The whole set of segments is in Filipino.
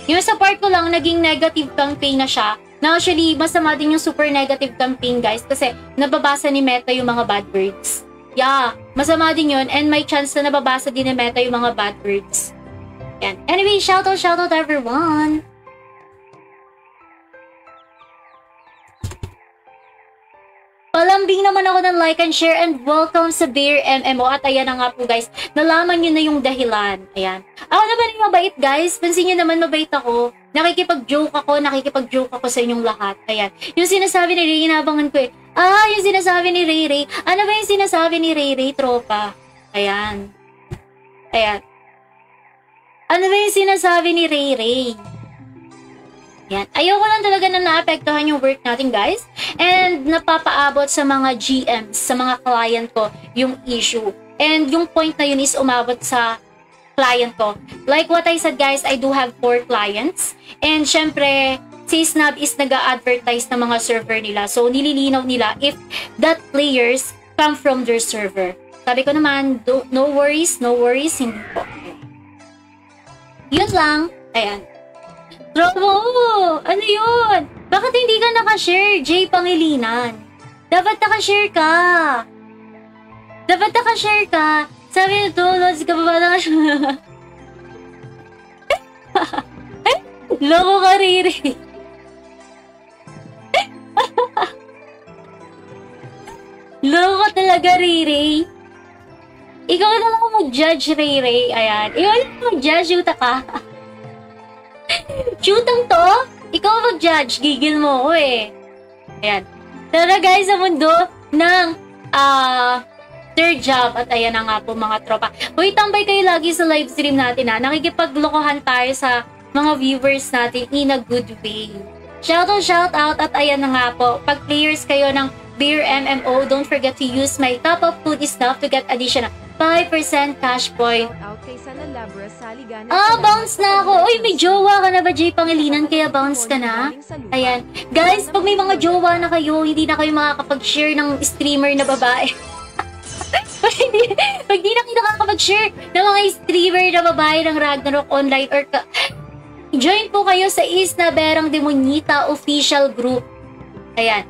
Yung sa part ko lang, naging negative campaign na siya. Na actually, masama din yung super negative campaign, guys. Kasi nababasa ni Meta yung mga bad words. Yeah, masama din yun. And may chance na nababasa din ni Meta yung mga bad words. Yan. Anyway, shoutout everyone! Palambing naman ako ng like and share and welcome sa Bear MMO. At ayan na nga po guys, nalaman nyo na yung dahilan. Ayan. Ako naman yung mabait guys. Pansin nyo naman mabait ako. Nakikipag-joke ako sa inyong lahat. Ayan. Yung sinasabi ni Ray, inabangan ko eh. Yung sinasabi ni Ray Ray. Ano ba yung sinasabi ni Ray Ray, tropa? Ayan. Ayan. Ano ba yung sinasabi ni Ray Ray? Yan. Ayoko lang talaga na naapektuhan yung work natin, guys. And napapaabot sa mga GMs, sa mga client ko, yung issue. And yung point na yun is umabot sa client ko. Like what I said, guys, I do have 4 clients. And syempre, si Snap is nag-a-advertise ng mga server nila. So, nililinaw nila if that players come from their server. Sabi ko naman, no worries, hindi po. Yun lang. Ayan. Robo! Ano yun? Bakit hindi ka nakashare, Jay Pangilinan? Dapat nakashare ka. Sabi nito, Lods, ka ba na Loko ka, Riri. Loko ka talaga, Riri. Ikaw na lang mag-judge, Riri. Ayan. Ikaw na lang mag-judge, Yuta ka. Shootang to? Ikaw mag-judge. Gigil mo ko eh. Ayan. Tara guys, sa mundo ng third job. At ayan na nga po mga tropa. Uy, tambay kayo lagi sa live stream natin ha. Nakikipaglokohan tayo sa mga viewers natin in a good way. Shout out. At ayan na nga po. Pag players kayo ng Beer MMO, don't forget to use my top up food stuff to get additional 5% cash point. Bounce na ako. Uy, may jowa ka na ba, Jay Pangilinan? Kaya bounce ka na? Ayan. Guys, pag may mga jowa na kayo, hindi na kayo makakapag-share ng streamer na babae. Pag di na kayo nakakapag-share ng mga streamer na babae ng Ragnarok Online or join po kayo sa Isna Berang Demonita Official Group. Ayan.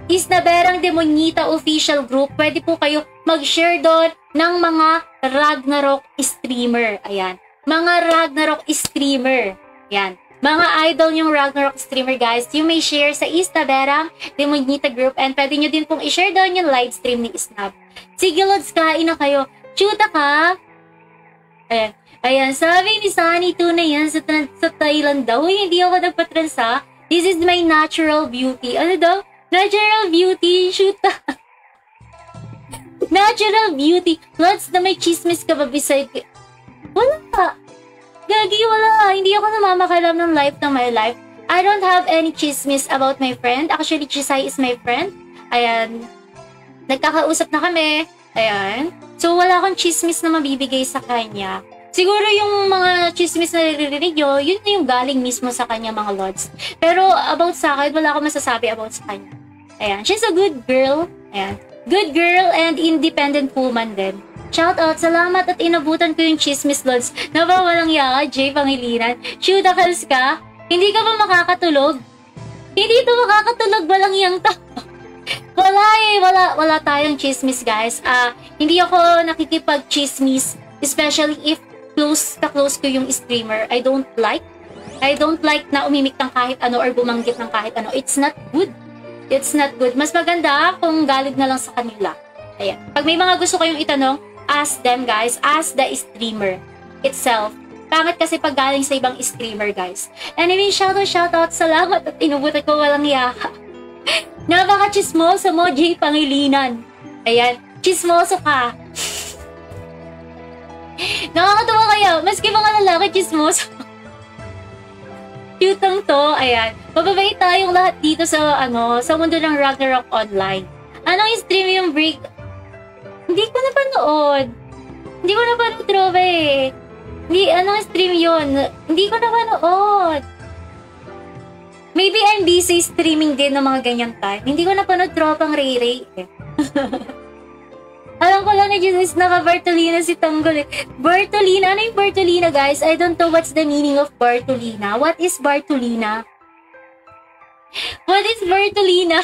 Isna Berang Demonita Official Group. Pwede po kayo mag-share doon ng mga Ragnarok streamer. Ayan. Mga Ragnarok streamer. Ayan. Mga idol yung Ragnarok streamer, guys. You may share sa Isna Berang Demonita Group and pwede nyo din pong i-share doon yung live stream ni Snap. Sige, Lods, kain na kayo. Chuta ka. Ayan. Ayan. Sabi ni Sunny, na yan sa Thailand daw. Uy, hindi ako nagpatransa. This is my natural beauty. Ano daw? Natural beauty. Chuta. Natural beauty. Lods, na may chismis ka ba beside? Wala. Gagi, wala. Hindi ako namamakalam ng life ng my life. I don't have any chismis about my friend. Actually, Chisay is my friend. Ayan. Nagkakausap na kami. Ayan. So, wala akong chismis na mabibigay sa kanya. Siguro yung mga chismis na naririnig nyo, yun na yung galing mismo sa kanya, mga Lods. Pero about sa akin, wala akong masasabi about sa kanya. Ayan. She's a good girl. Ayan. Good girl and independent woman din. Shout out, salamat at inabutan ko yung chismis, Lods. Nabawalang yaka, Jay Pangilinan. Shootacals ka? Hindi ka ba makakatulog? Hindi ito makakatulog, walang yang to. Wala eh, wala tayong chismis, guys. Hindi ako nakikipag-chismis, especially if close ko yung streamer. I don't like na umimik ng kahit ano or bumanggit ng kahit ano. It's not good. It's not good. Mas maganda kung galit na lang sa kanila. Ayan. Pag may mga gusto kayong itanong, ask them, guys. Ask the streamer itself. Pangit kasi pag galing sa ibang streamer, guys. Anyway, shout out. Salamat at inubutan ko walang yaka. Napaka-chismoso mo, Jay Pangilinan. Ayan. Chismoso ka. Nakakatawa kayo. Maski mga lalaki, chismoso. Cutang to. Ayan. Mababait tayong lahat dito sa mundo ng Ragnarok Online. Anong stream yung break? Hindi ko napanood. Trove eh. Anong stream yun? Hindi ko napanood. Maybe I'm busy streaming din ng mga ganyan time. Hindi ko napanood tropang Ray Ray eh. Alam ko lang na Jesus naka-Bartolina si Tanggol eh. Bartolina? Ano yung Bartolina, guys? I don't know what's the meaning of Bartolina. What is Bartolina? What is Bartolina?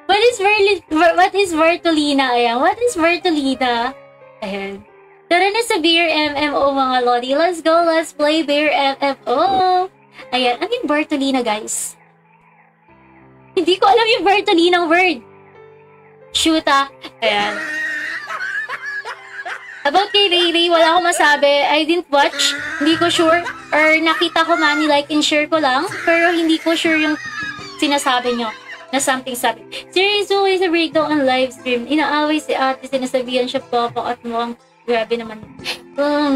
What is Bartolina? Ayan. What is Bartolina? Ayan. Tara na sa Beer MMO mga Lodi. Let's go. Let's play Beer MMO. Ayan. Ano yung Bartolina, guys? Hindi ko alam yung Bartolinang word. Shoot ah. Ayan. About kay Ray, wala akong masabi. I didn't watch. Hindi ko sure. Or nakita ko man, like and share ko lang. Pero hindi ko sure yung sinasabi nyo na something sabi. Series always a breakdown on live stream. Inaaway si ate, sinasabihan siya papa at mukhang grabe naman.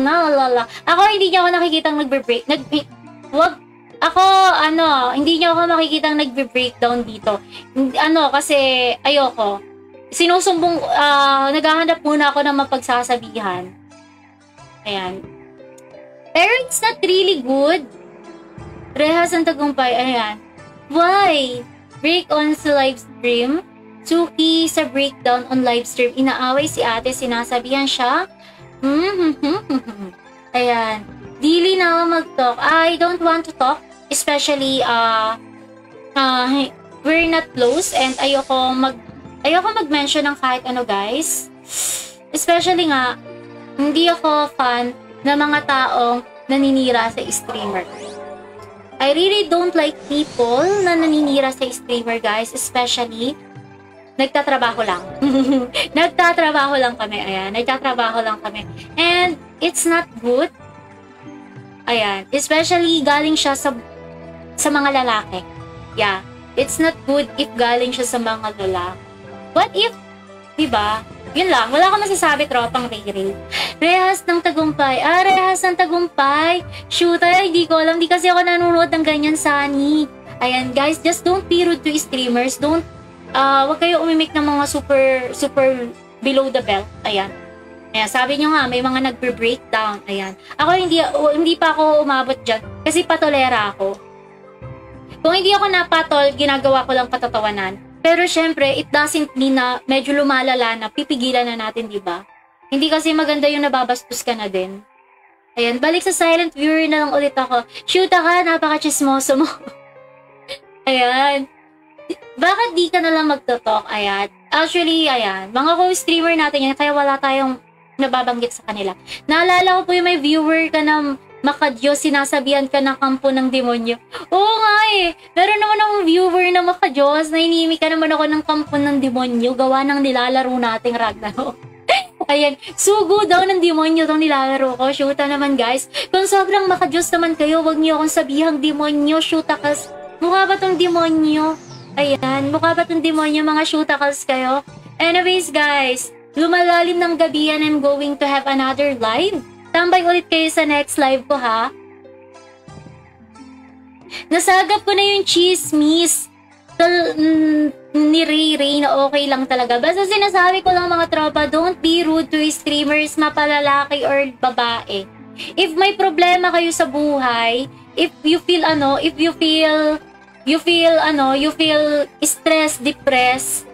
Nalala. Ako hindi niya ako nakikitang nagbe-break. Wag. Ako, hindi niya ako makikitang nagbe-breakdown dito. Kasi ayoko. Sinusumbong, naghahanap muna ako ng mapagsasabihan. Ayan. Pero it's not really good. Rehas ang tagumpay. Ayan. Why? Break on sa live stream. Suki sa breakdown on live stream. Inaaway si ate, sinasabihan siya. Ayan. Dili na ako mag-talk. I don't want to talk. Especially, we're not close and ayoko mag-mention ng kahit ano, guys. Especially nga, hindi ako fan ng mga taong naninira sa streamer. I really don't like people na naninira sa streamer, guys. Especially, nagtatrabaho lang. Nagtatrabaho lang kami. Ayan, nagtatrabaho lang kami. And, it's not good. Ayan, especially galing siya sa mga lalaki. Yeah, it's not good if galing siya sa mga lalaki. What if, diba? Yun lang, wala akong masasabi, tropang Ray. Rehas ng tagumpay. Rehas ng tagumpay. Shoot, hindi ko alam. Di kasi ako nanonood ng ganyan, Sunny. Ayan, guys, just don't be rude to streamers. Don't, wag kayo umimik ng mga super below the belt. Ayan. Ayan, sabi nyo nga, may mga nagbe-breakdown. Ayan. Ako, hindi pa ako umabot dyan. Kasi patolera ako. Kung hindi ako napatol, ginagawa ko lang patatawanan. Pero syempre, it doesn't mean na medyo lumalala na, pipigilan na natin, di ba? Hindi kasi maganda yung nababastos ka na din. Ayan, balik sa silent viewer na lang ulit ako. Shoot ka, napaka-chismoso mo. Ayan. Bakit di ka na lang magtotalk? Ayan. Actually, ayan. Mga co-streamer natin yan, kaya wala tayong nababanggit sa kanila. Naalala ko po yung may viewer ka na makadiyos, sinasabihan ka ng kampo ng demonyo. Oo nga eh. Meron naman akong viewer na makadiyos, nainimi ka naman ako ng kampo ng demonyo, gawa ng nilalaro nating Ragnarok. Ayan, sugo daw ng demonyo itong nilalaro ko. Shoota naman, guys. Kung sobrang makadiyos naman kayo, wag niyo akong sabihang demonyo, shoota-kas. Mukha ba tong demonyo? Ayan, mukha ba tong demonyo, mga shoota-kas kayo? Anyways, guys, lumalalim ng gabi and I'm going to have another live. Tambay ulit kayo sa next live ko, ha? Nasagap ko na yung chismis ni Ray na okay lang talaga. Basta sinasabi ko lang, mga tropa, don't be rude to streamers, mapalalaki or babae. If may problema kayo sa buhay, if you feel stressed, depressed,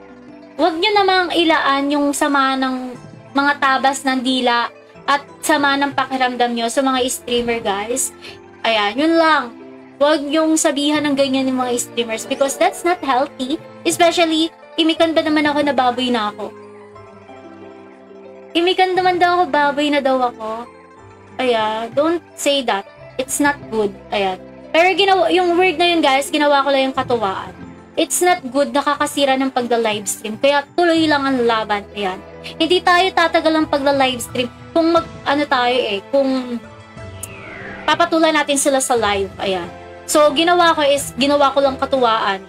wag nyo namang ilaan yung sama ng mga tabas ng dila at sama ng pakiramdam nyo sa mga streamer, guys. Ayan, yun lang. Huwag yung sabihan ng ganyan ng mga streamers because that's not healthy. Especially, imikan ba naman ako na baboy na ako? Imikan naman daw ako, baboy na daw ako. Ayan, don't say that. It's not good. Ayan. Pero yung word na yun, guys, ginawa ko lang yung katuwaan. It's not good, nakakasira ng pagla-livestream. Kaya tuloy lang ang laban. Ayan. Hindi tayo tatagal ang pagla-livestream kung kung papatulan natin sila sa live. Ayan. So, ginawa ko lang katuwaan.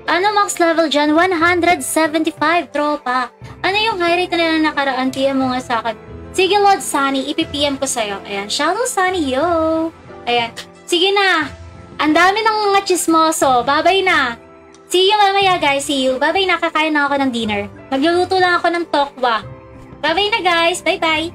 Ano max level dyan? 175, tropa. Ano yung high rate na nakaraan? PM mo nga sa akin. Sige, Lord Sunny, ipipm ko sa'yo. Ayan. Shallow Sunny, yo! Ayan. Sige na. Ang dami ng mga chismoso. Babay na. See you mamaya, guys. See you. Babay na. Kakain na ako ng dinner. Magluluto lang ako ng tokwa. Babay na, guys. Bye-bye.